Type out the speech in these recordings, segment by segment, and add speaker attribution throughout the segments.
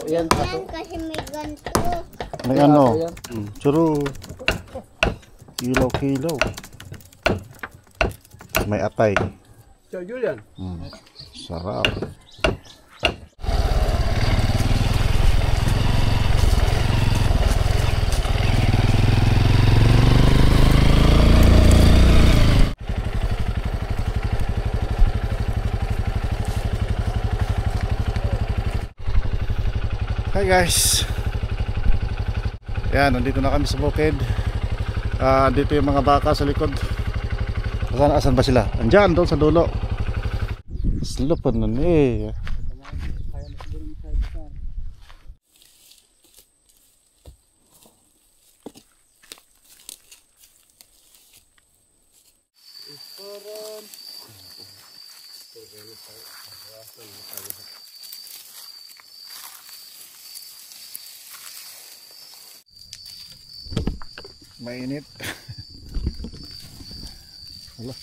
Speaker 1: yan.
Speaker 2: Yan kasi may ganito.
Speaker 3: May ano? Churu. Kilaw-kilaw. May atay.
Speaker 1: Sir Julian.
Speaker 3: Sarap. Hi guys. Yan, nandito na kami sa bukid. Dito yung mga baka sa likod. Asan ba sila? Andyan, doon sa dulo. Slupan nun eh. Mainit. Wala.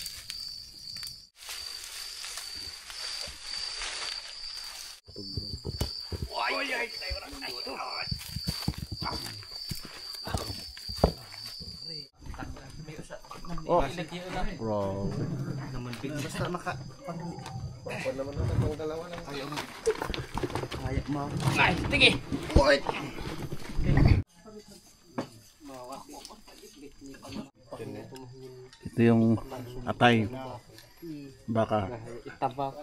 Speaker 3: Oh, bro.
Speaker 1: Basta maka. Pagod naman itong dalawa lang. Ayaw mo. Ayaw mo. Ay, sige.
Speaker 3: Ito yung atay. Baka.
Speaker 1: Itabak.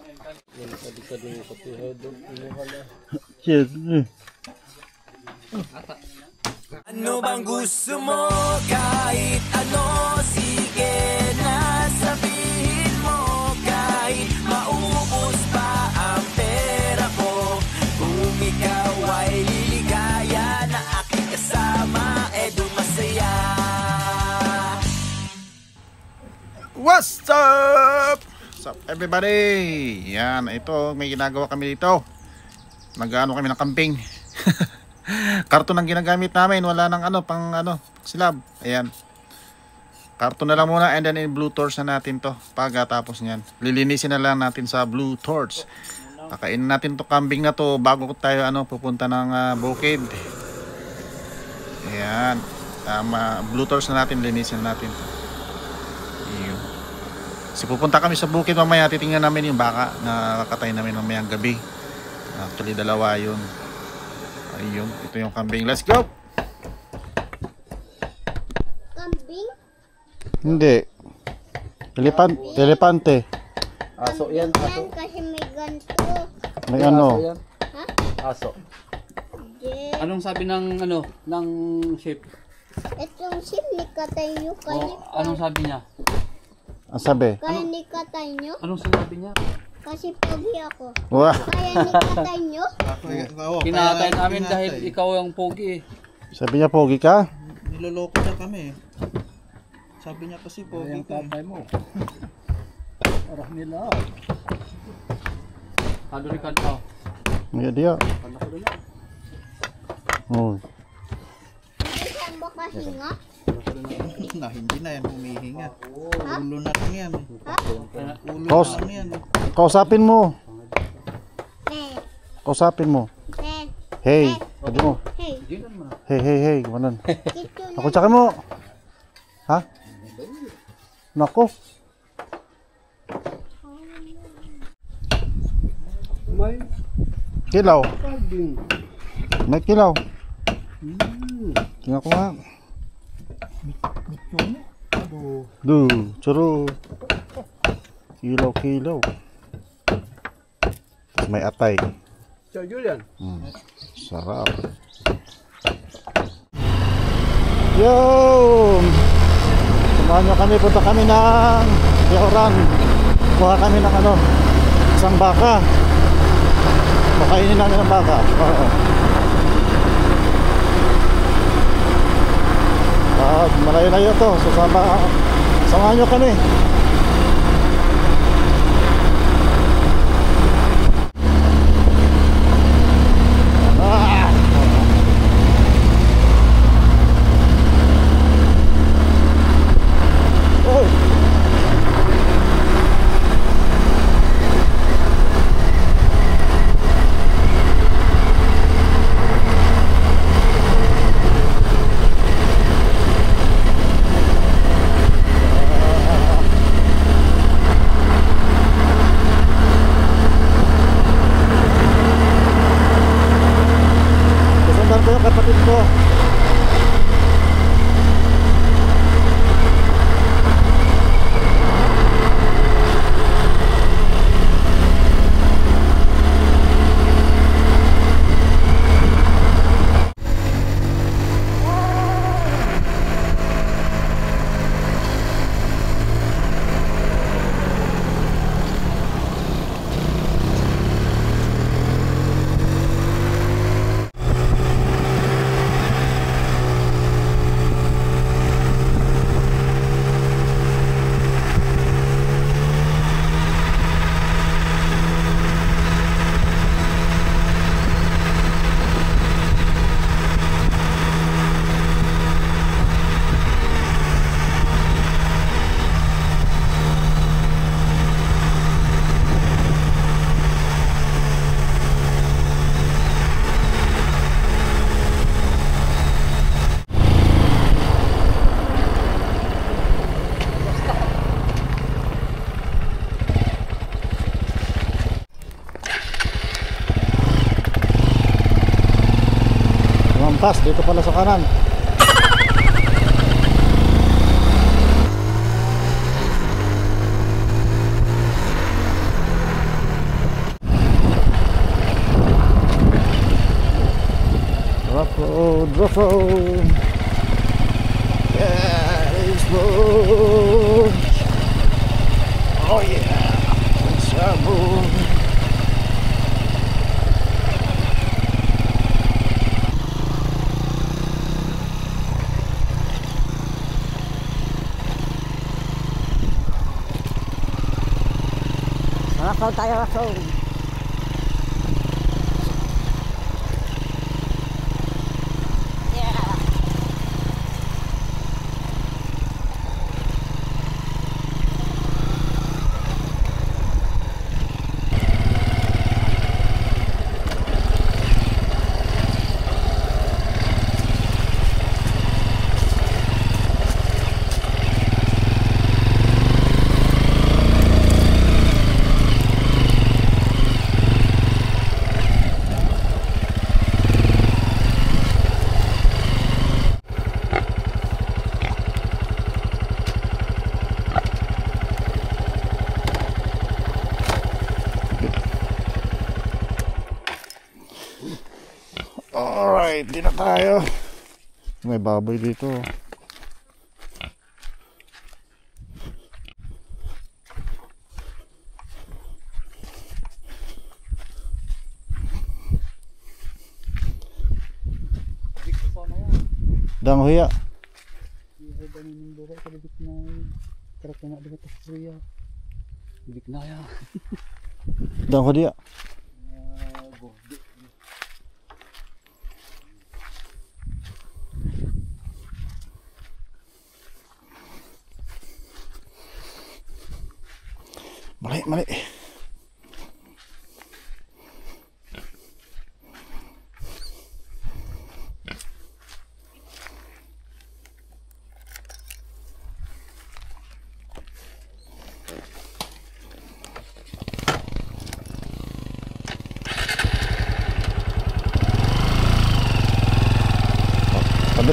Speaker 1: Yan kadikad yung kapihod.
Speaker 3: Cheers.
Speaker 4: Ano bang gusto mo? Kahit ano, sige na sabihin mo. Kahit maubos pa ang pera ko, kung ikaw ay liligaya na aking kasama, edo masaya.
Speaker 3: What's up? What's up everybody? Yan, ito may ginagawa kami dito. Nag-ano kami ng camping. Karton ang ginagamit namin, wala nang pang slab. Ayan. Karton na lang muna and then blue torch na natin to. Pagkatapos niyan, lilinisin na lang natin sa blue torch. Kakainin natin to kambing na to bago tayo pupunta ng bukid. Ayan. Blue torch na natin, linisin natin to. So pupunta kami sa bukid mamaya, titingnan namin yung baka na kakatay namin mamayang gabi. Actually dalawa yun. Ayun, ito yung kambing. Let's go!
Speaker 2: Kambing?
Speaker 3: Hindi. Elepante.
Speaker 1: Aso yan.
Speaker 2: Yan kasi may ganito.
Speaker 3: May ano?
Speaker 2: Ha?
Speaker 1: Aso.
Speaker 2: Yeah.
Speaker 5: Anong sabi ng ng chef?
Speaker 2: Itong sim ni katay nyo.
Speaker 5: Anong sabi niya?
Speaker 3: Ang sabi?
Speaker 2: Kaya ni katay nyo?
Speaker 5: Anong sinabi niya?
Speaker 2: Kasi pogi ako.
Speaker 3: Wah!
Speaker 2: Kaya ni katay nyo?
Speaker 5: Kinakatay namin dahil ikaw ang pogi.
Speaker 3: Sabi niya pogi ka?
Speaker 6: Niloloko niya kami. Sabi niya kasi pogi ka.
Speaker 5: Tatay mo. Arah nila. Kadurikan ka.
Speaker 3: Iya dia.
Speaker 5: Panak ko na.
Speaker 3: Oh.
Speaker 2: Hindi siya makahinga?
Speaker 6: Hindi na yan humihinga. Ulo na lang yan. Ulo
Speaker 3: Kaus-
Speaker 6: na lang yan.
Speaker 3: Kausapin mo.
Speaker 2: Eh,
Speaker 3: Kausapin mo.
Speaker 2: eh,
Speaker 3: Hey. Sabi mo.
Speaker 2: hey.
Speaker 3: Hey. Gumanon.
Speaker 2: Kito na.
Speaker 3: Ako tsaka mo. Ha? Nako.
Speaker 1: May
Speaker 3: Kilaw.
Speaker 1: kambing.
Speaker 3: May kilaw. Tingnan ko nga. Churu. Kilaw. Tapos may atay.
Speaker 1: Sir Julian.
Speaker 3: Sarap. Yo! Samahan nyo kami, punta kami ng Yaoran. Kuha kami ng isang baka. Pakainin namin ng baka. Oo. Malayo-layo to. So samahan nyo kami. Pas, dito pala sa kanan. Rough road. Yeah, it's road. Oh yeah, it's a road.
Speaker 1: Rakaw tayo, rakaw. Alright, di na tayo. May baboy dito. Dang huya. Dang huya. Mali, mali.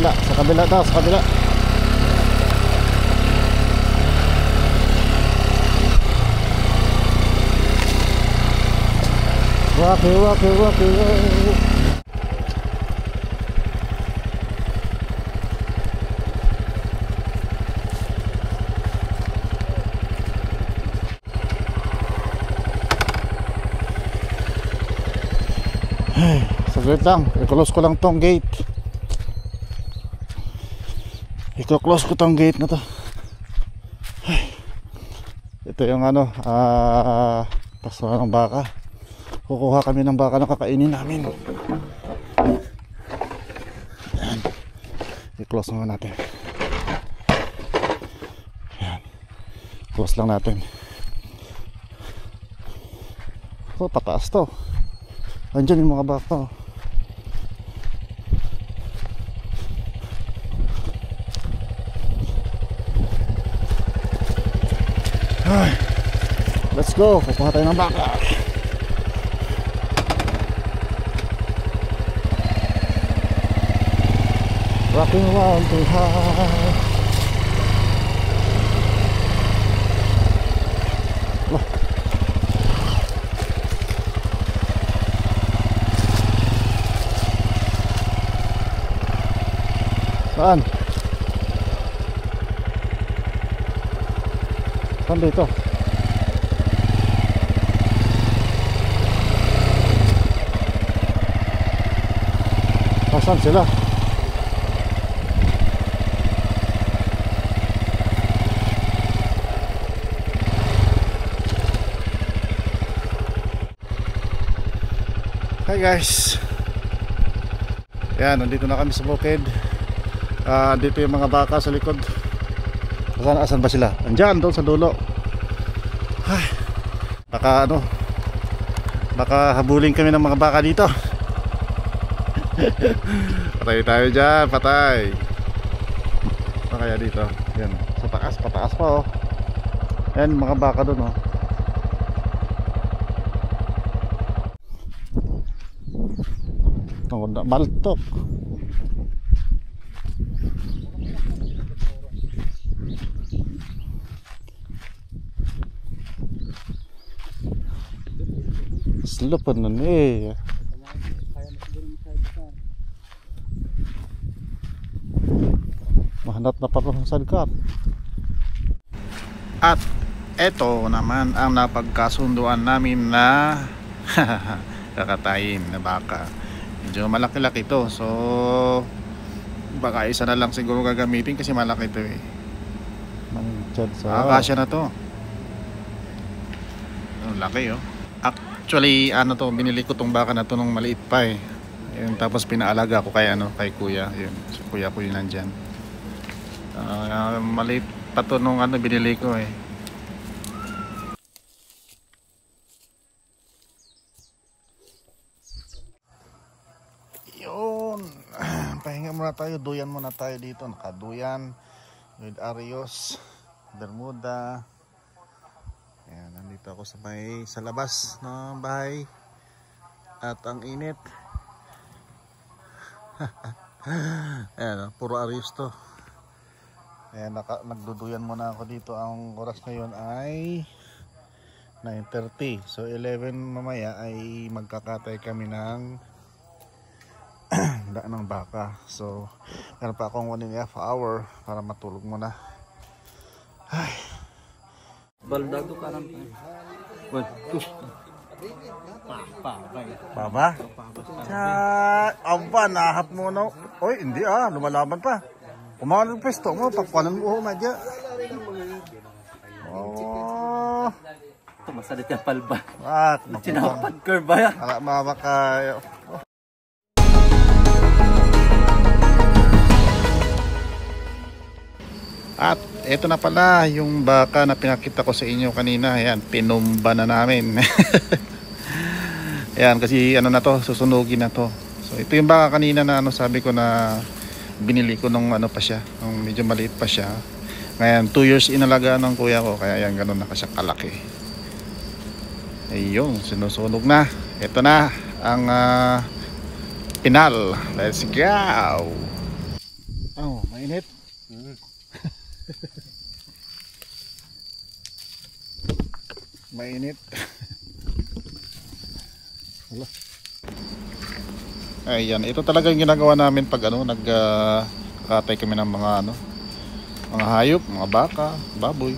Speaker 1: Sa kabila daw, sa kabila. Rocky, rocky, rocky, rocky. Ay, saglit lang. I-close ko lang tong gate. I-close ko tong gate na to. Ay. Ito yung ano, pasawa ng baka. Kukuha kami ng baka na kakainin namin. Ayan. I-close naman natin. Ayan. Close lang natin. Oh, pataas to. Andyan yung mga baka. Ay. Let's go. Kukuha tayo ng baka. Rocking around too high. Wah. Saan? Saan dito? Saan sila? Hi guys. Yan, nandito na kami sa bukid. Dito yung mga baka sa likod. Asan ba sila? Andyan, doon sa dulo. Ay, baka ano, baka habulin kami ng mga baka dito. Patay tayo dyan, patay. Ano kaya dito? Yan, sa taas, pataas pa oh. Yan, mga baka doon oh. Baltok. Slow pa nun eh. Mahanap na parang sa sidecar.
Speaker 3: At eto naman ang napagkasunduan namin na kakatayin na baka. Medyo malaki-laki to, so baka isa na lang siguro gagamitin kasi malaki to eh.
Speaker 1: Manchad sa
Speaker 3: Kasya na to. Ang laki oh. Actually ano to, binili ko tong baka na to nung maliit pa eh. Yun, tapos pinaalaga ko kay kay kuya. Yun, so, kuya ko yun nandyan. Maliit pa to nung binili ko eh. Yun. Pahinga muna tayo, duyan muna tayo dito. Nakaduyan with Arios, Bermuda. Ayan, nandito ako sa labas ng bahay. At ang init. Ayan, puro Arios to. Ayan, nagduduyan muna ako dito. Ang oras ngayon ay 9:30. So 11 mamaya ay magkakatay kami ng daan ng baka. So meron pa akong 1.5 hour para matulog muna. Ay.
Speaker 5: Baldado ka lang.
Speaker 3: Baba? Aba, nahap mo na. Oy, hindi lumalaban pa. Kumain ng pwesto mo, pakwanan mo medya. Oh.
Speaker 5: Ito, masalit yung palba.
Speaker 3: At,
Speaker 5: Sinapad curve ba yan?
Speaker 3: mabaka. At ito na pala yung baka na pinakita ko sa inyo kanina. Ayan, pinumba na namin. Ayan, kasi na to, susunugin na to. So ito yung baka kanina na sabi ko na binili ko nung pa siya, nung medyo maliit pa siya. Ngayon 2 years inalagaan ng kuya ko, kaya yan ganun na siya kalaki. Ayun, sinusunog na. Ito na ang final. Let's go. Oh, mainit. Mainit. Wala. Ayan, ito talaga yung ginagawa namin pag nagkakatay kami ng mga mga hayop, mga baka, baboy.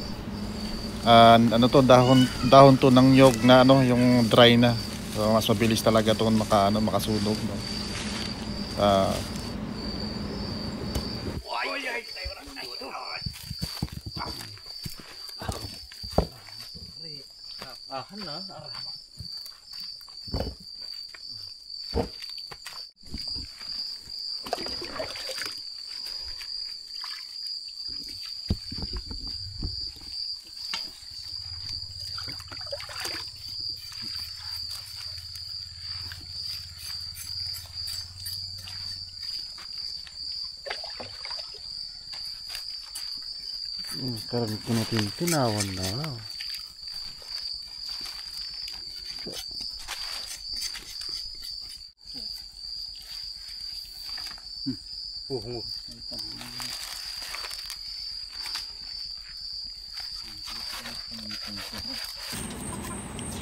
Speaker 3: To dahon to ng nyog na yung dry na. So mas mabilis talaga to makasunog, no.
Speaker 1: Karang tinawan na.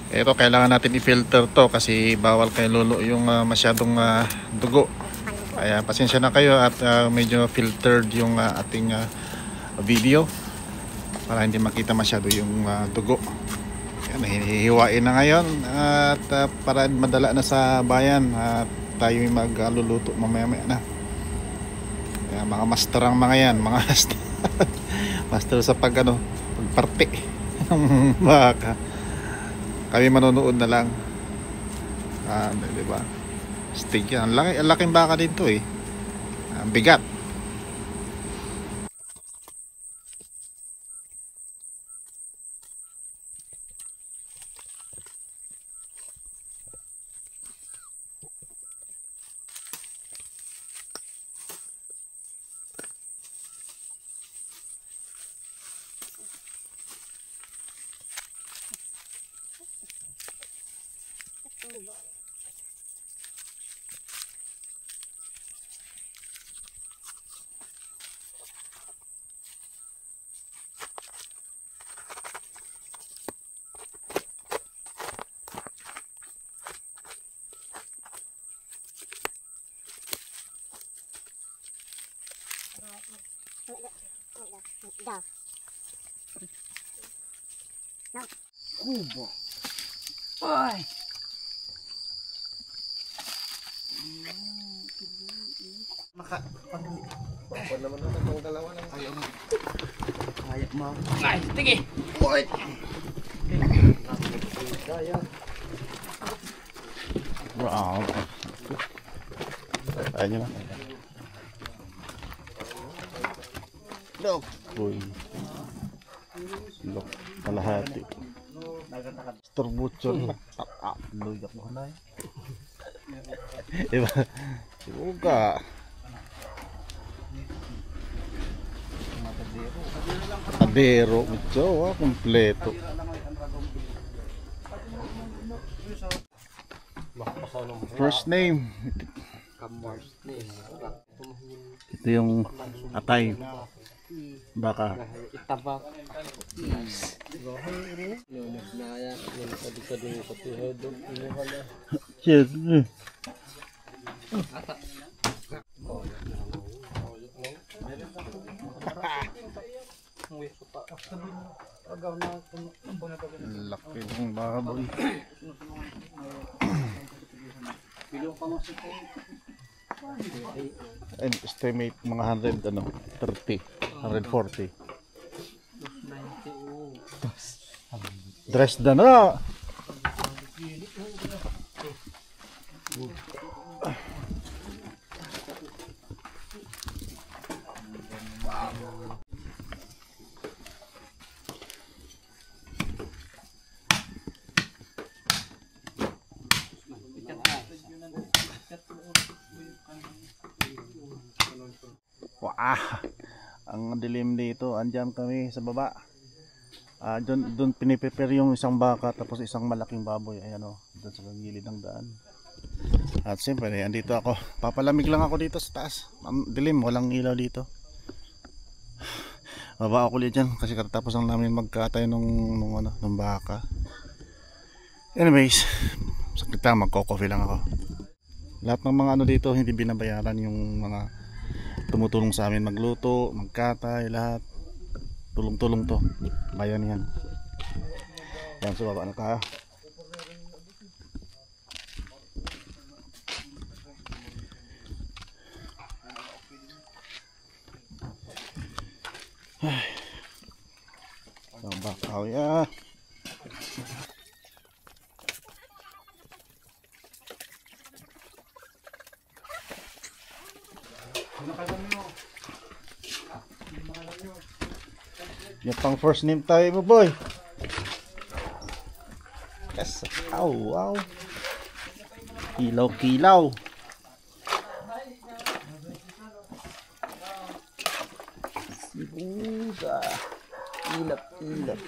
Speaker 3: Pero kailangan natin i-filter to kasi bawal kay lolo yung masyadong dugo. Kaya pasensya na kayo at medyo filtered yung ating video para hindi makita masyado yung dugo. Yan, hihiwain na ngayon at para madala na sa bayan at tayo magluluto mamaya na. Kaya mga master ang mga yan, mga master sa pagparte ng baka. Kami manonood na lang. Di ba? Stig yan. Ang laking baka din to eh. Ang bigat.
Speaker 5: Kubo. Ay. Ay, sige.
Speaker 1: Wow. Ayan nyo na. Look. Uy. Look. Kalahati. Storbuchon. Luyak mo na eh. Diba? Suga. Adero. Ito, kompleto. First name. Ito yung atay. Baka.
Speaker 5: Itabak.
Speaker 1: Cheers. Laki ng baboy. And estimate mga 100 ano, 30, 140. Dress na na. Wah, ang dilim dito. Andiyan kami sa baba. Doon piniprepare yung isang baka tapos isang malaking baboy. Ayan o, doon sa gilid ng daan. At siyempre, andito ako. Papalamig lang ako dito sa taas. Ang dilim, walang ilaw dito. Baba ako ulit dyan kasi katatapos lang namin magkatay ng baka. Anyways, sakit lang, magko-coffee lang ako. Lahat ng mga dito hindi binabayaran, yung mga tumutulong sa amin magluto, magkatay, lahat tulong-tulong to, bayan yan. Yan, so baba na tayo. Ang bakaw ya. Yung pang first name tayo mo, boy. Yes. Ow, wow. Kilaw, kilaw. Sibuga. Ilap, ilap.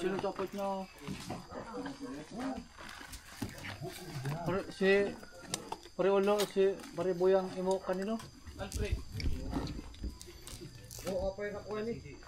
Speaker 5: Sino dapat niya? Pare ulo si pare boyang imo kanino? Alfred. Oo, apay na ko ni.